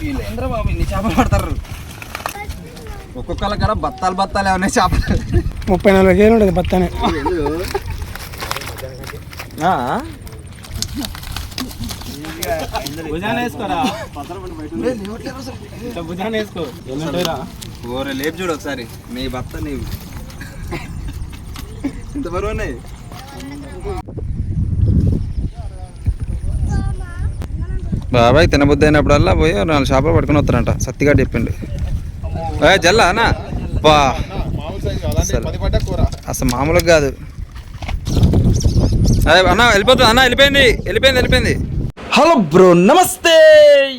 వీళ్ళేంద్ర బాబు ఇన్ని చేపలు పడతారు. ఒక్కొక్కళ్ళ కాడ బత్తాలు బత్తాలు ఏమన్నా చేపలు 30-40 కేజీలు ఉంటుంది బత్తానే. లేపు చూడు ఒకసారి నీ బత్త నీవు ఇంత బరువు ఉన్నాయి. బాబాయ్ తినబుద్ధి అయినప్పుడల్లా పోయి 4 చేపలు పట్టుకుని వస్తారంట. సత్తిగా చెప్పిండు. జల్లా అన్నా బా అసలు మామూలుగా కాదు. అన్న వెళ్ళిపోతుంది అన్న వెళ్ళిపోయింది. హలో బ్రో నమస్తే.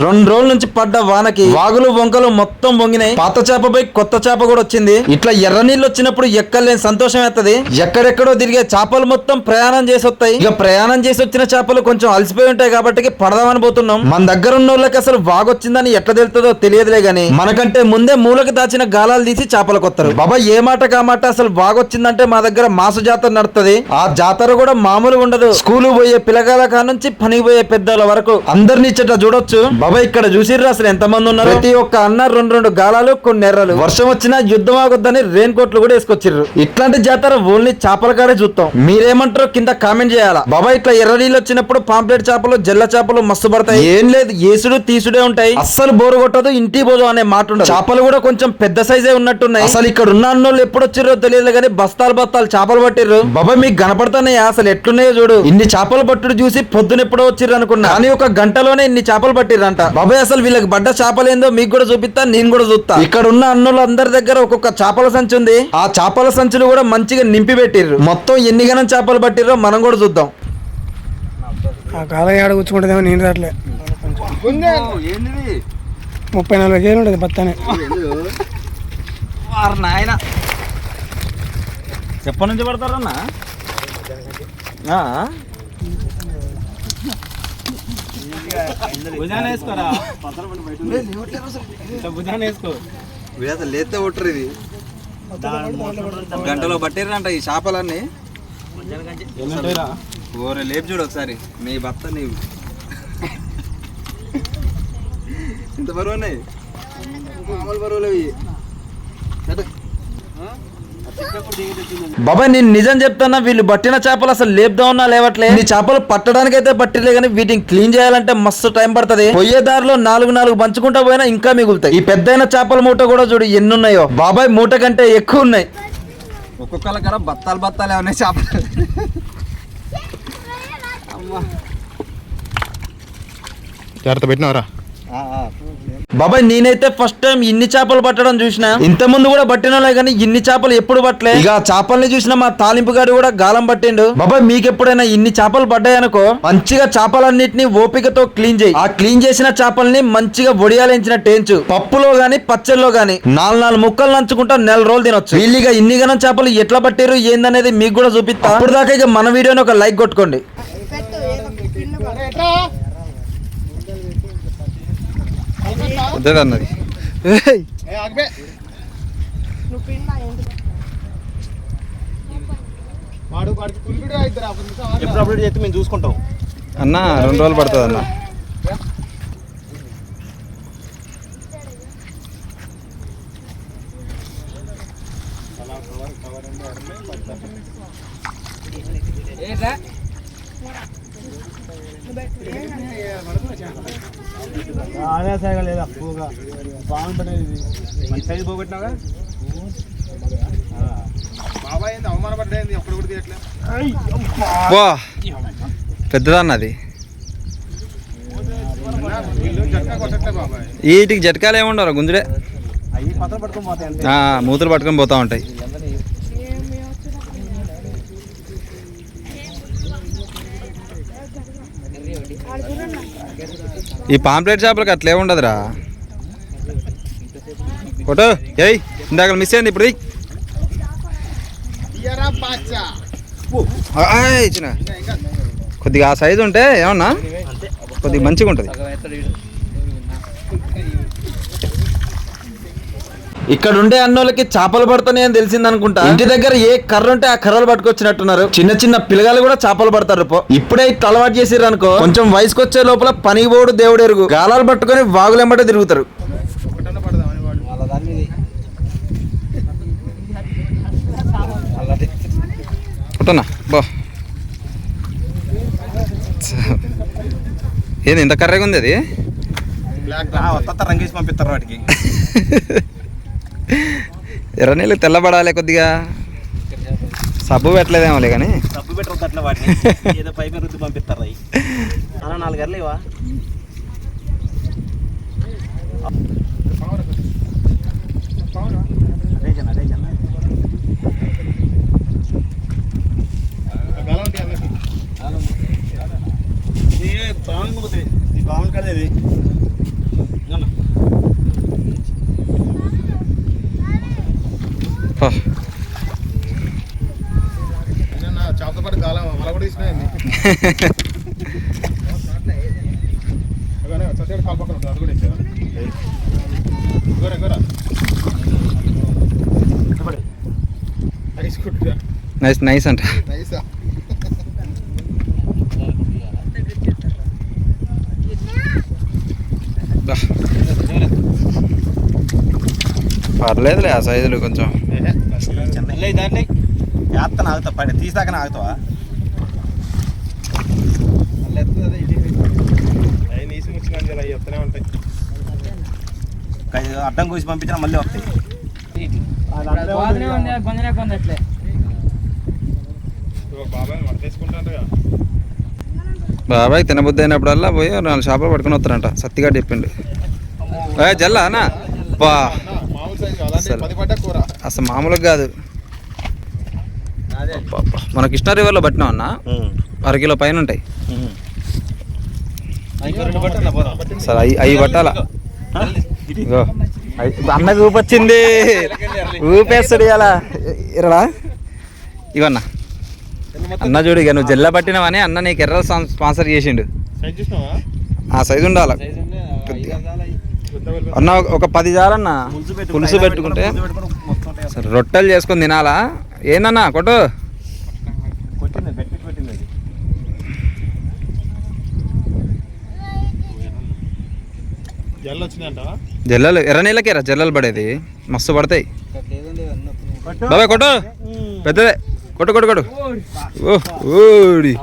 2 రోజుల నుంచి పడ్డ వానకి వాగులు వంకలు మొత్తం వంగినాయి. పాత చేప పోయి కొత్త చేప కూడా వచ్చింది. ఇట్లా ఎర్ర నీళ్ళు వచ్చినప్పుడు ఎక్కలేని సంతోషం వేస్తది. ఎక్కడెక్కడో తిరిగే చేపలు మొత్తం ప్రయాణం చేసి వస్తాయి. ఇక ప్రయాణం చేసి వచ్చిన చేపలు కొంచెం అలసిపోయి ఉంటాయి కాబట్టి పడదామని పోతున్నాం. మన దగ్గర ఉన్న వాళ్ళకి అసలు వాగొచ్చిందని ఎట్లా తెలుస్తుందో తెలియదులే గానీ మనకంటే ముందే మూలకి దాచిన గాలాలు తీసి చేపలు కొత్తారు. బాబా ఏ మాట కామాట అసలు వాగొచ్చిందంటే మా దగ్గర మాసు జాతర నడుతుంది. ఆ జాతర కూడా మామూలు ఉండదు. స్కూలు పోయే పిల్లగాల కానుంచి పనికి పోయే పెద్దల వరకు అందరినీ ఇచ్చట చూడొచ్చు. బాబా ఇక్కడ చూసిర్రు అసలు ఎంత మంది ఉన్నారు. ప్రతి ఒక్క అన్న 2 గాలాలు కొన్ని ఎర్రలు. వర్షం వచ్చినా యుద్ధం ఆగొద్దని రెయిన్ కోట్లు కూడా వేసుకొచ్చిర్రు. ఇట్లాంటి జాతర ఓన్లీ చేపల కాడే చూస్తాం. మీరేమంటారో కింద కామెంట్ చేయాలా. బాబా ఇట్లా ఎర్ర నీళ్ళు వచ్చినప్పుడు పాంప్లెట్ చేపలు జల్ల చేపలు మస్తు పడతాయి. ఏం లేదు ఏసుడు తీసుడే ఉంటాయి. అస్సలు బోరు కొట్టదు ఇంటి బోదు అనే మాట ఉండదు. చేపలు కూడా కొంచెం పెద్ద సైజే ఉన్నట్టున్నాయి. అసలు ఇక్కడ ఉన్న అన్నోళ్ళు ఎప్పుడు వచ్చిర్రో తెలియదు కానీ బస్తాలు చేపలు పట్టిర్రు. బాబా మీకు కనపడుతున్నాయి అసలు ఎట్లున్నాయో చూడు. ఇన్ని చేపలు పట్టుడు చూసి పొద్దున ఎప్పుడో వచ్చిర్రు అనుకున్నా కానీ ఒక గంటలోనే ఇన్ని చేపలు పట్టిరంట. బాబాయ్ అసలు వీళ్ళకి పడ్డ చేపలేందో మీకు కూడా చూపిస్తా, నేను కూడా చూస్తా. ఇక్కడ ఉన్న అన్నుల అందరి దగ్గర ఒక్కొక్క చేపల సంచి ఉంది. ఆ చేపల సంచులు కూడా మంచిగా నింపి పెట్టిర్రు. మొత్తం ఎన్ని గణం చేపలు పట్టిర్రో మనం కూడా చూద్దాం. ఆ కాలం ఏడ కూర్చుకుంటుందేమో నేను రాట్లే. 30-40 కేజీలు ఉంటుంది బత్తానే. నాయన చెప్ప నుంచి పడతారన్నా. లేతే కొట్టరు ఇది. గంటలో పట్టిర్రంట ఈ చేపలన్నీ. లేపు చూడు ఒకసారి నీ బత్త నీవు ఇంత బరువు ఉన్నాయి. మామూలు బరువులు అవి. బాబాయ్ నేను నిజం చెప్తానా వీళ్ళు పట్టిన చేపలు అసలు లేపుదామన్నా లేవట్లే. ఈ చేపలు పట్టడానికి అయితే పట్టిలే కానీ వీటిని క్లీన్ చేయాలంటే మస్తు టైం పడుతుంది. పోయే దారిలో 4 పంచుకుంటా పోయినా ఇంకా మిగులుతాయి. ఈ పెద్దైన చేపల మూట కూడా చూడు ఎన్ని ఉన్నాయో. బాబాయ్ మూట కంటే ఎక్కువ ఉన్నాయి. ఒక్కొక్కళ్ళ కదా బత్తాలు ఏమన్నా చేపలు. జాగ్రత్త పెట్టినవరా బాబాయ్ నేనైతే ఫస్ట్ టైం ఇన్ని చేపలు పట్టడం చూసిన. ఇంత ముందు కూడా పట్టినలే కానీ ఇన్ని చేపలు ఎప్పుడు పట్టలే. ఇక ఆ చేపల్ని చూసిన మా తాలింపు గారు కూడా గాలం పట్టిండు. బాబాయ్ మీకు ఎప్పుడైనా ఇన్ని చేపలు పడ్డాయనుకో మంచిగా చేపలన్నిటిని ఓపికతో క్లీన్ చేయి. ఆ క్లీన్ చేసిన చేపల్ని మంచిగా వడియాలించిన టేంచు పప్పులో గాని పచ్చళ్ళలో గాని 4 ముక్కలు నంచుకుంటా 4 రోజులు తినొచ్చు. వీళ్ళిగా ఇన్ని గణం చేపలు ఎట్లా పట్టారు ఏందనేది మీకు కూడా చూపిస్తా. అప్పుడు దాకా ఇక మన వీడియోని ఒక లైక్ కొట్టుకోండి. అన్నది ఎప్పుడు చేస్తే మేము చూసుకుంటాం అన్న. 2 రోజులు పడుతుంది అన్న. ఆదాసాగా లేదా పోగా బాగుంటుంది. మంచి సైజు పోగొట్టినాగా బాబాయ్ అవమానపడ్డాయింది. ఎప్పుడు కూడా తీయట్లే. పెద్దదన్నది. వీటికి జట్కాలు ఏముండవు గుంజుడే. మూతులు పట్టుకొని పోతా ఉంటాయి. ఈ పాంప్లెట్ చేపలకి అట్లే ఉండదురా. ఫోటో ఏయ్ ఇందాక మిస్ అయింది ఇప్పుడు ఇచ్చిన కొద్దిగా ఆ సైజు ఉంటే ఏమన్నా కొద్దిగా మంచిగా ఉంటుంది. ఇక్కడ ఉండే అన్నోళ్ళకి చేపలు పడుతున్నాయి అని తెలిసింది అనుకుంటా. ఇంటి దగ్గర ఏ కర్ర ఉంటే ఆ కర్రలు పట్టుకొచ్చినట్టున్నారు. చిన్న చిన్న పిల్లగాలు కూడా చేపలు పడతారు. ఇప్పుడే ఇట్లా అలవాటు చేసిర్రు అనుకో, కొంచెం వయసుకు వచ్చే లోపల పనికి పోడు దేవుడు ఎరుగు, గాలాలు పట్టుకొని వాగులెంబటే తిరుగుతారు. బా ఏంది ఇంత కర్రగా ఉంది అది? రంగేసి పంపిస్తారు వాటికి. ఎర్ర నీళ్ళు తెల్లబడాలి కొద్దిగా. సబ్బు పెట్టలేదేమోలే కానీ సబ్బు పెట్టరు అట్లా వాటిని ఏదో పైపు రుద్ది పంపిస్తారు. అవి అలా 4 గర్లు ఇవా బాగుంది కదా ఇది. చేపతో పాటు గాలం వల కూడా తీసినాయండి. అది కూడా ఇచ్చారా? నైస్ నైస్ అంట. పర్లేదులే ఆ సైజులు కొంచెం. దాంట్లో వేస్తాను ఆగుతా, పడి తీసాకనే ఆగుతావా? అడ్డం కోసి పంపించినా మళ్ళీ వస్తాయి. బాబాయ్ తినబుద్ధి అయినప్పుడల్లా పోయి 4 చేపలు పట్టుకుని వస్తారంట. సత్తిగాడు చెప్పిండు. జల్లా అన్నా బా అసలు మామూలుగా కాదు. మన కృష్ణా రివర్లో పట్టినాం అన్న, 1 కిలో పైన ఉంటాయి. సరే అవి పట్టాలా? అన్నకు ఊపొచ్చింది, ఊపేస్తాడు ఇలా ఎర్రడా. ఇవన్నా అన్న చూడు, ఇక నువ్వు జల్ల పట్టినావని అన్న నీకు ఎర్ర స్పాన్సర్ చేసిండు. ఆ సైజు ఉండాలి అన్న. ఒక 10 చాలన్న పులుసు పెట్టుకుంటే. సరే రొట్టెలు చేసుకొని తినాలా ఏందన్నా? కొట్టు జల్లలు ఎర్ర నీళ్ళకి జల్లలు పడేది మస్తు పడతాయి. బాబాయ్ కొట్టు, పెద్దదే కొట్టు కొట్టు కొట్టు. ఓడి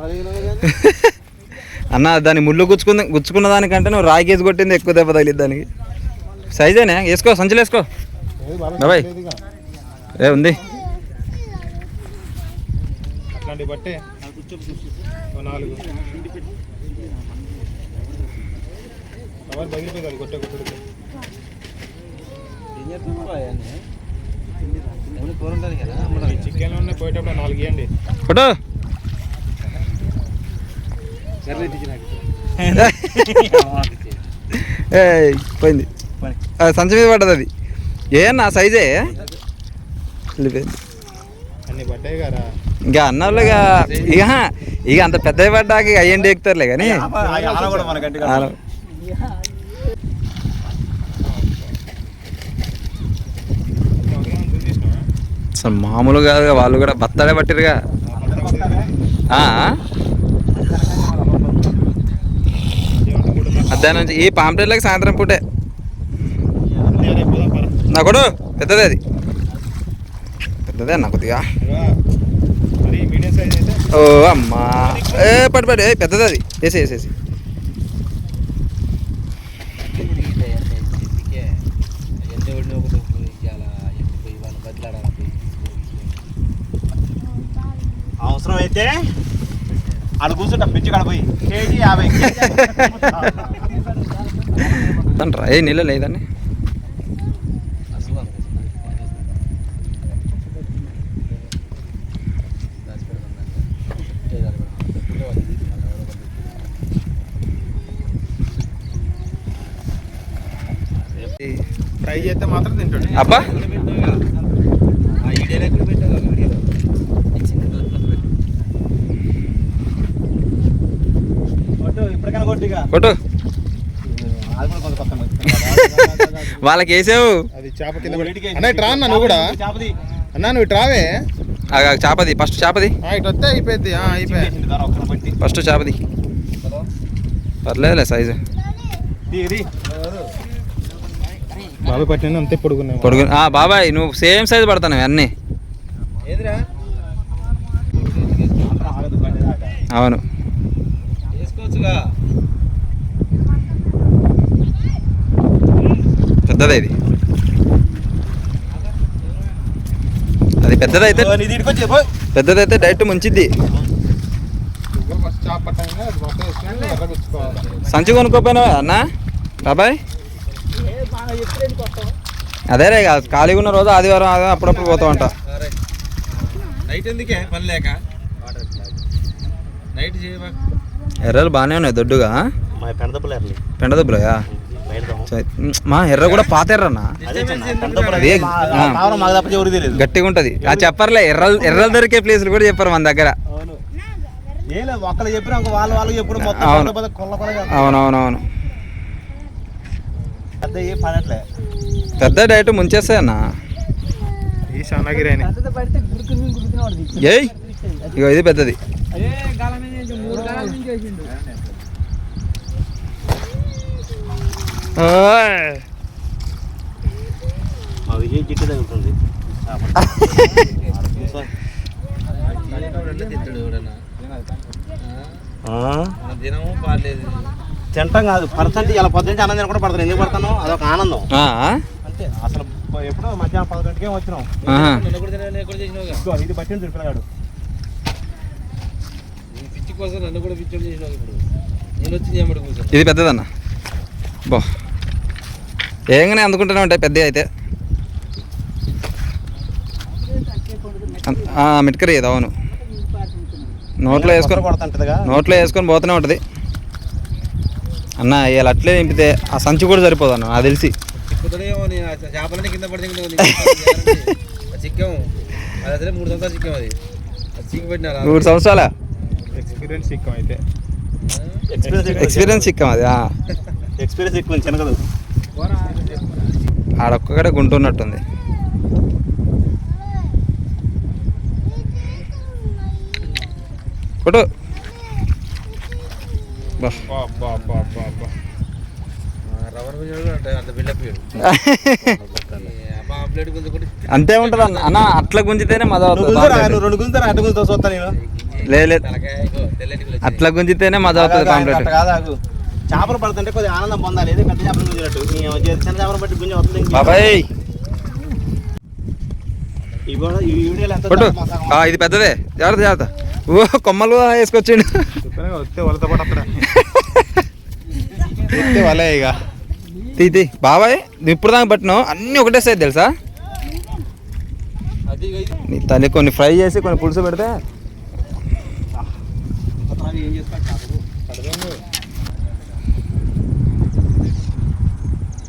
అన్న దాన్ని ముళ్ళు గుచ్చుకున్న దానికంటే నువ్వు రాయి కేసు కొట్టింది ఎక్కువ దెబ్బ తగిలిద్ది దానికి. సైజేనే వేసుకో, సంచులు వేసుకో బాబాయ్. ఉంది అట్లాంటి బట్టే 4 చికెన్ ఉన్నాయి. పోయేటప్పుడు 4 ఇవ్వండి. ఫోటో పోయింది, సంచి మీద పడ్డది అది. ఏనా సైజే వెళ్ళిపోయింది. అన్ని పడ్డాయి కదా ఇంకా అన్నోళ్ళుగా. ఇక అంత పెద్ద పడ్డాక అయ్యండి ఎక్కుతారులే కానీ అసలు మామూలుగా వాళ్ళు కూడా బత్తాడే పట్టిరుగా. మధ్యాహ్నం నుంచి ఈ పాంప్లెట్లకి సాయంత్రం పూటే. నా కొడు పెద్దదే, అది పెద్దదే అన్న కొద్దిగా. ఓ అమ్మా పడి పడి పెద్దది అది. వేసేసి అవసరం అయితే అక్కడ కూర్చుంటా పిచ్చి కడపోయి కేజీ 50 రా. ఏ నీళ్ళు లేదని ఫ్రై చేస్తే మాత్రం తింటాడు. అబ్బా ఇప్పటికైనా కొట్టిగా కొట్టు. అది కూడా కొంత వాళ్ళకి వేసావు అది చేప కింద అన్న ఇటు రా అన్న నువ్వు కూడా చేపది అన్న నువ్వు ఇటు రావే చేపది ఫస్ట్ చేపది ఇటు వస్తే అయిపోయింది అయిపోయి ఒక్కన పట్టి ఫస్ట్ చేపది పర్లేదులే సైజు బాబు పట్టిన అంతే పొడుగున్నావు పొడుగు బాబాయ్ నువ్వు సేమ్ సైజు పడతాను అన్నీ ఏదిరా అవును వేసుకోవచ్చుగా పెద్దదే ఇది అది పెద్దదైతే పెద్దదైతే డైరెక్ట్ ముంచిద్ది ఫస్ట్ చేప పట్టంగా అది మొత్తం వేసుకొని ఎర్రగుచ్చుకోవాలి సంచి కొనుక్కోపోయినా అన్నా బాబాయ్ అదేరే ఖాళీగా ఉన్న రోజు ఆదివారం అప్పుడప్పుడు పోతా ఉంటా నైట్ ఎందుకే పని లేక నైట్ ఎర్రలు బాగానే ఉన్నాయి దొడ్డుగా మా పెండదప్పులు ఎర్రలి పెండదబ్బులయా మా ఎర్ర కూడా పాత ఎర్రన్నా గట్టిగా ఉంటది చెప్పర్లే ఎర్రలు దొరికే ప్లేసులు కూడా చెప్పారు మన దగ్గర ఒక్కరు చెప్పిన వాళ్ళు ఎప్పుడు అవునవునవును పెద్ద ఏ పడట్లే పెద్ద డైరెక్ట్ ముంచేస్తాయి అన్న ఈ సన్నగిరి అని ఏయ్ ఇగో ఇది పెద్దది మా విజయ్ జిట్టు తగ్గుతుంది తింటాం కాదు పర్సెంట్ ఇలా 10 నుంచి అన్నం కూడా పడతాను ఎందుకు పడతాను అదొక ఆనందం అంతే అసలు ఎప్పుడో మధ్యాహ్నం 10 గంటకే వచ్చినాం ఇది పట్టిన తిరిపినాడు పిచ్చి కోసం నన్ను కూడా పిచ్చి చేసినావు ఇప్పుడు నేను వచ్చి ఇది పెద్దదన్న బా ఏంగానే అందుకుంటూనే ఉంటాయి పెద్దవి అయితే మిట్కరీ ఇది అవును నోట్లో వేసుకొని పోతూనే ఉంటుంది అన్న ఇలా అట్లే నింపితే ఆ సంచి కూడా సరిపోదు అన్న నాకు తెలిసి చేపలన్నీ కింద పడి చిక్కాము అది అసలే 3 సంవత్సరాలు చిక్కాము అది చిక్కి పెట్టిన 3 సంవత్సరాల ఎక్స్పీరియన్స్ చిక్కం అయితే ఎక్స్పీరియన్స్ చిక్కాం అది ఎక్స్పీరియన్స్ ఎక్కువ చిన్నగదు ఆడొక్కడే గుంటున్నట్టుంది కొట్టు అంతే ఉంటుంది అన్న అట్లా గుంజితేనే మజా అవుతుంది లేదు అట్లా గుంజితేనే మజా అవుతుంది కాంప్లీట్ చేపలు పడుతుంటే కొద్దిగా ఆనందం పొందాలి ఏదో పెద్ద చేపలు గుంజినట్టు చిన్న చేపలు బట్టి గుంజి వస్తుంది బాబాయ్ కొట్టు ఇది పెద్దదే జాగ్రత్త జాగ్రత్త ఓ కొమ్మలు వేసుకొచ్చిండు వస్తే వాళ్ళతో పాటు అక్కడ వలే ఇక తీ బాబాయ్ ఇప్పుడు దాకా పట్టినావు అన్నీ ఒకటే సైజ్ తెలుసా నీ తల్లి కొన్ని ఫ్రై చేసి కొన్ని పులుసు పెడితే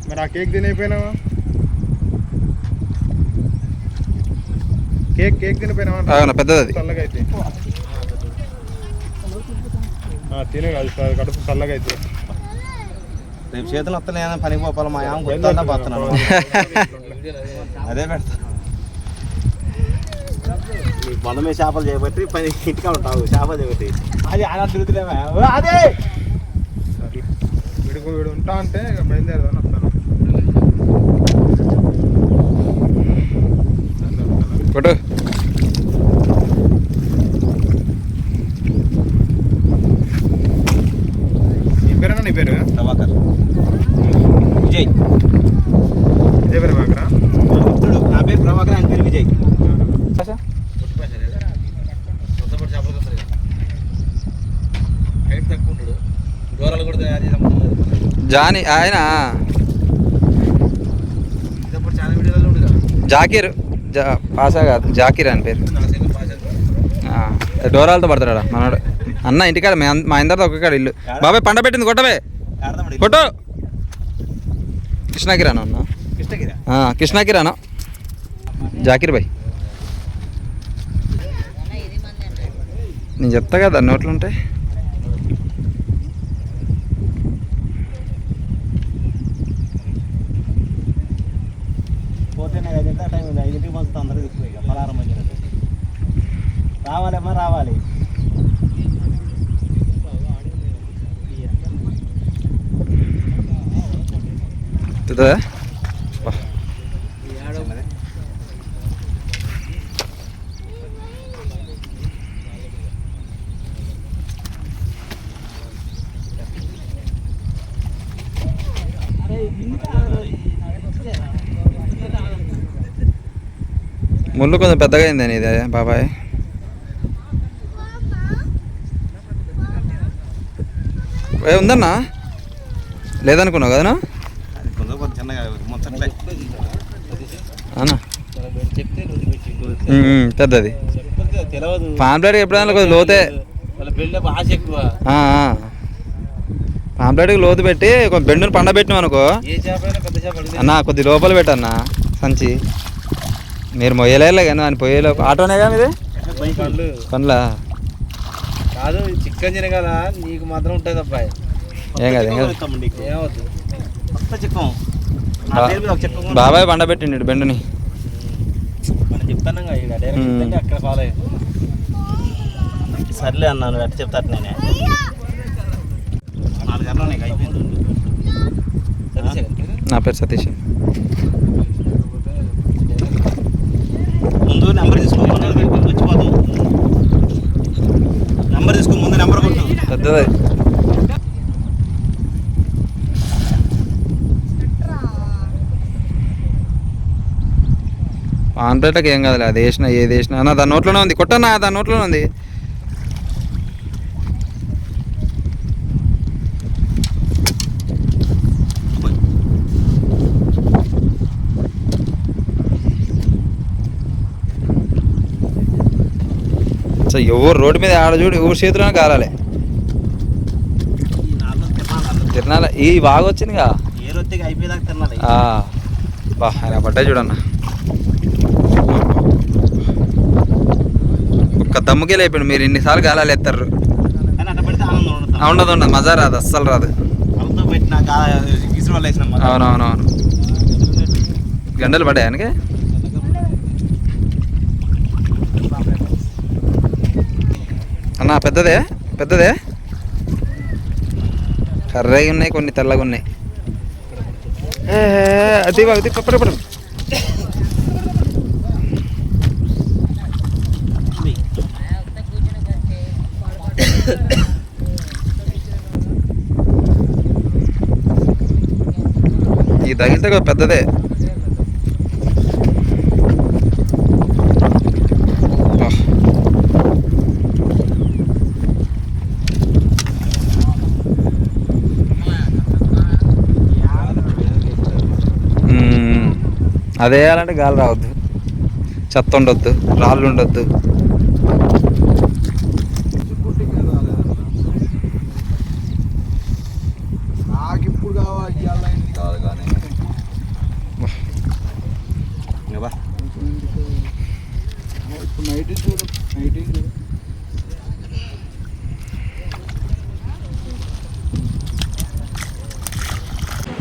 మరి ఆ కేక్ తినైపోయినావా కేక్ తినిపోయినావా పెద్దది చల్లగా అయితే తినే కాదు కడుపు చల్లగా అయితే రేపు చేతులు వస్తలేదని పనికి పోపాలి మా ఆమె గుర్తుందా పోతున్నాను అదే పెడతా మనమే చేపలు చేయబట్టి పని ఇంటికా ఉంటావు చేపలు చేయబట్టి అది అలా తిరుగుతులేమా అదే వీడు ఉంటా అంటే బయలుదేరదాని వస్తాను కొట్టు నీ పేరు ప్రభాకర్ విజయ్ ఇదే పేరు ప్రభాకరా నా పేరు ప్రభాకర్ ఆయన పేరు విజయ్ జానీ ఆయన జాకీర్ పాసా కాదు జాకీర్ అని పేరు డోరాలతో పడతాడా మనోడు అన్న ఇంటికాడ మా అందరితో ఒక్కకాడ ఇల్లు బాబాయ్ పండ పెట్టింది కొట్టవే కొట్టు కృష్ణాకిరాను అన్న కృష్ణాకిరాను జాకీర్ భాయ్ నేను చెప్తా కదా నోట్లు ఉంటాయి పొద్దున్నే 5 టైం ఉంది, 5కి పంచుతా అందరూ తీసుకుపోయి ఇక పలారం మంచినట్టు రావాలేమ్మా రావాలి. ముళ్ళు కొంచెం పెద్దగా అయిందని ఇదే బాబాయ్. ఉందన్నా లేదనుకున్నావు కదనా కొంచెం చిన్నగా ముచ్చట్లే అన్నా పెద్దది తెలియదు. పాంప్లెట్ ఎప్పుడైనా కొద్దిగా లోతే వాళ్ళ బిల్డప్ ఆశ ఎక్కువ. పాంప్లెట్కి లోతు పెట్టి కొంచెం బెండుని పండబెట్టినాం అనుకో ఏ చేప అయినా పెద్ద చేప అన్న కొద్ది లోపల పెట్టన్నా సంచి. మీరు మొయ్యలేలే కానీ అని పోయేలో ఆటోనేగా మీది పనులా కాదు. చికెన్ తినగల నీకు మాత్రం ఉంటుంది అబ్బాయి. ఏం కాదు ఏమవుతుంది కొత్త చిక్కం బాబాయ్ పండబెట్టిండు బెండుని. మనం చెప్తాను డైరెక్ట్ అక్కడ ఫాలో అయ్యి సర్లే అన్నాను అట్లా చెప్తాను నేనే 4 గంటలు నీకు అయిపోయింది. నా పేరు సతీష్. ముందు నెంబర్ తీసుకో, వచ్చిపోతాం. నెంబర్ తీసుకో, ముందు నెంబర్ కొట్టు. పెద్దది పాంప్లెట్లకి ఏం కాదులే, అది వేసినా ఏది వేసినా అన్న దాని నోట్లోనే ఉంది. కొట్టన్నా దాని నోట్లోనే ఉంది. సో ఎవరు రోడ్డు మీద ఆడ చూడు ఎవరు చేతిలోనే కాలాలి తిరణాల. ఈ బాగా వచ్చిందిగా ఏ రొత్తిగా అయిపోయేదాకా తినాలి. బా ఆయన పడ్డాయి చూడన్న. ఒక్క దమ్ముకే అయిపోయింది. మీరు ఇన్నిసార్లు గాలాలు ఎత్తారు. కానీ అట్లా పెడితే ఆనందం ఉండదు. ఉండదు మజా రాదు, అస్సలు రాదు. వాళ్ళతో పెట్టిన ఇసురు వల్ల వేసిన అవునవునవును గంటలు పడ్డాయి ఆయనకి. అన్న పెద్దదే పెద్దదే కర్రగా ఉన్నాయి, కొన్ని తెల్లగా ఉన్నాయి. అది అది పప్పడం ఇది తగిలితే కదా పెద్దదే. అదే వేయాలంటే గాలి రావద్దు, చెత్త ఉండొద్దు, రాళ్ళు ఉండొద్దు. నాకు ఇప్పుడు కావాలి కాదు కానీ ఇప్పుడు నైట్ చూడు నైట్ చూడు.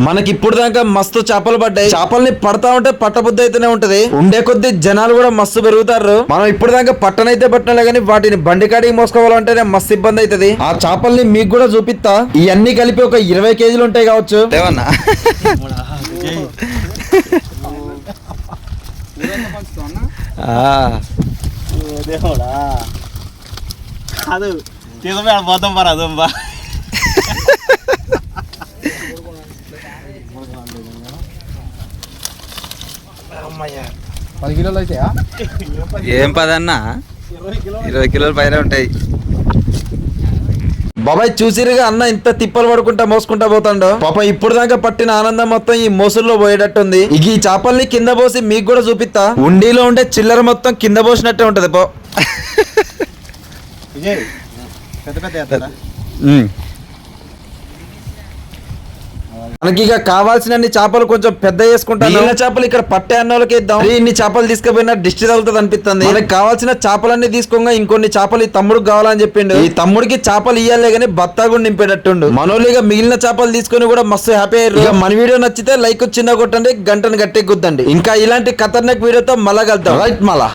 మనకి ఇప్పుడు దాకా మస్తు చేపలు పడ్డాయి. చేపల్ని పడతా ఉంటే పట్టబుద్ధి అయితేనే ఉంటది. ఉండే కొద్ది జనాలు కూడా మస్తు పెరుగుతారు. మనం ఇప్పుడు దాకా పట్టనైతే పట్టలే కానీ వాటిని బండి కాడికి మోసుకోవాలంటేనే మస్తు ఇబ్బంది అవుతుంది. ఆ చేపల్ని మీకు కూడా చూపిస్తా. ఇవన్నీ కలిపి ఒక 20 కేజీలు ఉంటాయి కావచ్చు. దేవన్నా దేవుడా కాదు తీసుకుపోయి ఆడ పోతాం పరా అదమ్మా. $10 కిలోలు అయితే ఏం పదన్నా 20 కిలోల పైన ఉంటాయి. బాబాయ్ చూసిరుగా అన్న ఇంత తిప్పలు పడుకుంటా మోసుకుంటా పోతాండో. పాప ఇప్పుడు దాకా పట్టిన ఆనందం మొత్తం ఈ మోసుల్లో పోయేటట్టుంది. ఇక ఈ చేపల్ని కింద పోసి మీకు కూడా చూపిస్తా. ఉండిలో ఉండే చిల్లర మొత్తం కింద పోసినట్టే ఉంటది. పో పెద్ద పెద్ద మనకి ఇక కావాల్సిన చేపలు కొంచెం పెద్ద చేసుకుంటాను. మిగిలిన చేపలు ఇక్కడ పట్టే అన్న వాళ్ళకి ఇద్దాం. ఇన్ని చేపలు తీసుకుపోయినా దిష్టి తగులుతుంది అనిపిస్తుంది. మనకి కావాల్సిన చేపలన్నీ తీసుకోగా ఇంకొన్ని చేపలు ఈ తమ్ముడికి కావాలని చెప్పిండు. ఈ తమ్ముడికి చేపలు ఇయ్యాలే గానీ బత్తా కూడా నింపేటట్టుండు. మనోళ్ళిగా మిగిలిన చేపలు తీసుకొని కూడా మస్తు హ్యాపీ అయ్యారు. ఇక మన వీడియో నచ్చితే లైక్ చిన్న కొట్టండి, గంటను గట్టి గుద్దండి. ఇంకా ఇలాంటి ఖతర్నాక్ వీడియోతో మళ్ళా కలుద్దాం. రైట్ మళ్ళా.